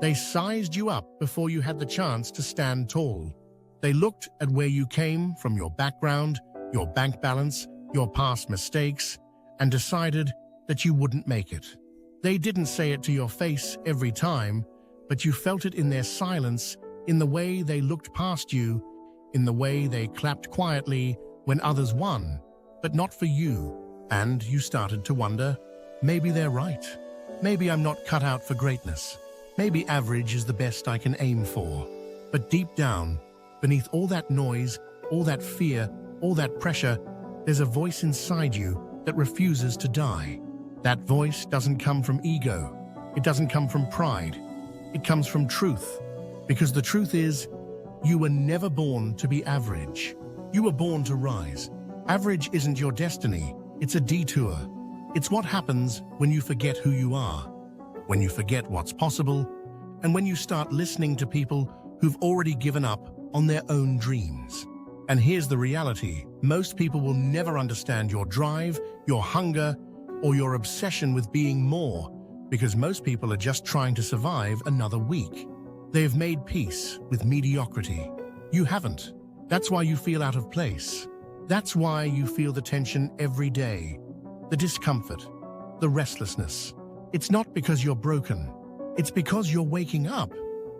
They sized you up before you had the chance to stand tall. They looked at where you came from, your background, your bank balance, your past mistakes, and decided that you wouldn't make it. They didn't say it to your face every time, but you felt it in their silence, in the way they looked past you, in the way they clapped quietly when others won, but not for you. And you started to wonder, maybe they're right. Maybe I'm not cut out for greatness. Maybe average is the best I can aim for. But deep down, beneath all that noise, all that fear, all that pressure, there's a voice inside you that refuses to die. That voice doesn't come from ego. It doesn't come from pride. It comes from truth. Because the truth is, you were never born to be average. You were born to rise. Average isn't your destiny. It's a detour. It's what happens when you forget who you are, when you forget what's possible, and when you start listening to people who've already given up on their own dreams. And here's the reality. Most people will never understand your drive, your hunger, or your obsession with being more, because most people are just trying to survive another week. They have made peace with mediocrity. You haven't. That's why you feel out of place. That's why you feel the tension every day, the discomfort, the restlessness. It's not because you're broken. It's because you're waking up.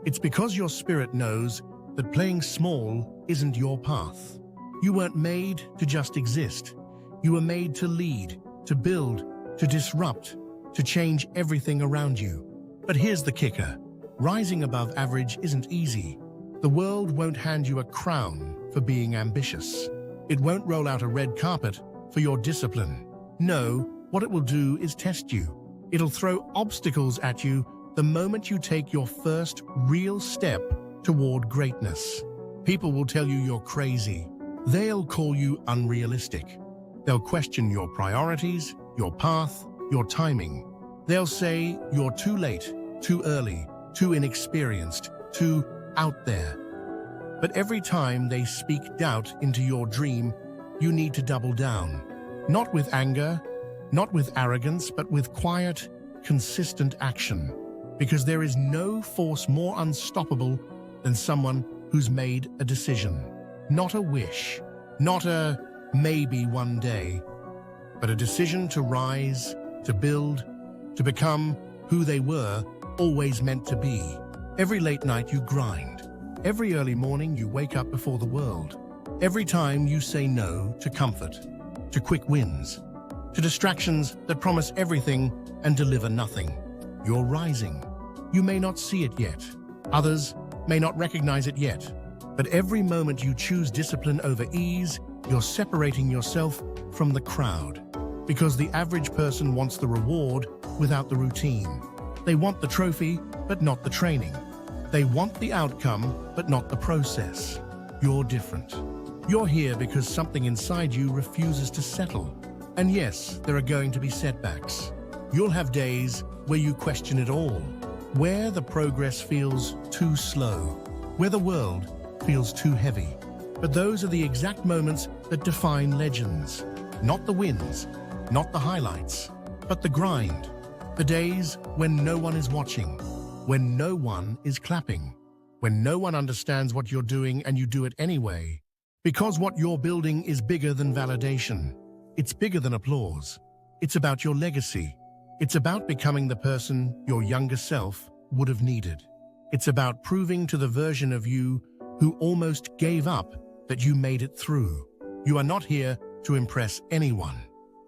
It's because your spirit knows that playing small isn't your path. You weren't made to just exist. You were made to lead, to build, to disrupt, to change everything around you. But here's the kicker. Rising above average isn't easy. The world won't hand you a crown for being ambitious. It won't roll out a red carpet for your discipline. No, what it will do is test you. It'll throw obstacles at you the moment you take your first real step toward greatness. People will tell you you're crazy. They'll call you unrealistic. They'll question your priorities, your path, your timing. They'll say you're too late, too early, too inexperienced, too out there. But every time they speak doubt into your dream, you need to double down. Not with anger, not with arrogance, but with quiet, consistent action. Because there is no force more unstoppable than someone who's made a decision. Not a wish, not a maybe one day, but a decision to rise, to build, to become who they were always meant to be. Every late night you grind. Every early morning you wake up before the world. Every time you say no to comfort, to quick wins, to distractions that promise everything and deliver nothing. You're rising. You may not see it yet. Others may not recognize it yet. But every moment you choose discipline over ease, you're separating yourself from the crowd. Because the average person wants the reward without the routine. They want the trophy, but not the training. They want the outcome, but not the process. You're different. You're here because something inside you refuses to settle. And yes, there are going to be setbacks. You'll have days where you question it all, where the progress feels too slow, where the world feels too heavy. But those are the exact moments that define legends. Not the wins, not the highlights, but the grind. The days when no one is watching, when no one is clapping, when no one understands what you're doing and you do it anyway. Because what you're building is bigger than validation. It's bigger than applause. It's about your legacy. It's about becoming the person your younger self would have needed. It's about proving to the version of you who almost gave up that you made it through. You are not here to impress anyone.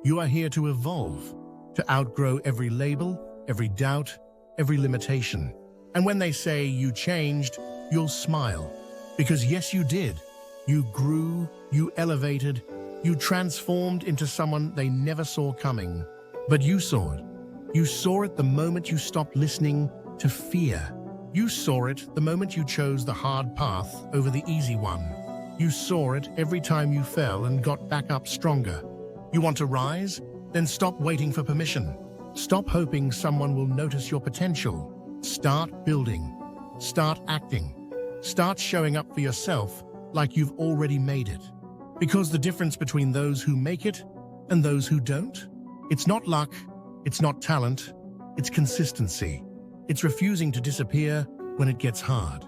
You are here to evolve, to outgrow every label, every doubt, every limitation. And when they say you changed, you'll smile. Because yes, you did. You grew, you elevated, you transformed into someone they never saw coming. But you saw it. You saw it the moment you stopped listening to fear. You saw it the moment you chose the hard path over the easy one. You saw it every time you fell and got back up stronger. You want to rise? Then stop waiting for permission. Stop hoping someone will notice your potential. Start building. Start acting. Start showing up for yourself like you've already made it. Because the difference between those who make it and those who don't, it's not luck, it's not talent, it's consistency. It's refusing to disappear when it gets hard.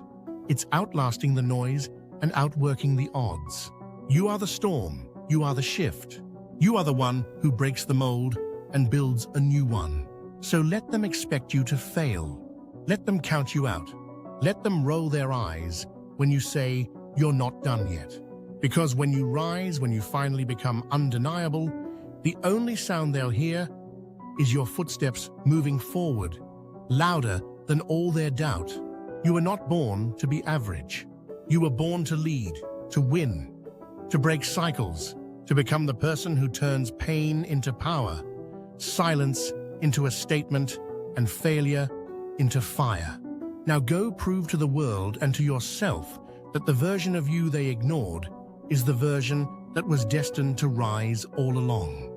It's outlasting the noise and outworking the odds. You are the storm. You are the shift. You are the one who breaks the mold and builds a new one. So let them expect you to fail. Let them count you out. Let them roll their eyes when you say you're not done yet. Because when you rise, when you finally become undeniable, the only sound they'll hear is your footsteps moving forward, louder than all their doubt. You were not born to be average. You were born to lead, to win, to break cycles, to become the person who turns pain into power, silence into a statement, and failure into fire. Now go prove to the world and to yourself that the version of you they ignored is the version that was destined to rise all along.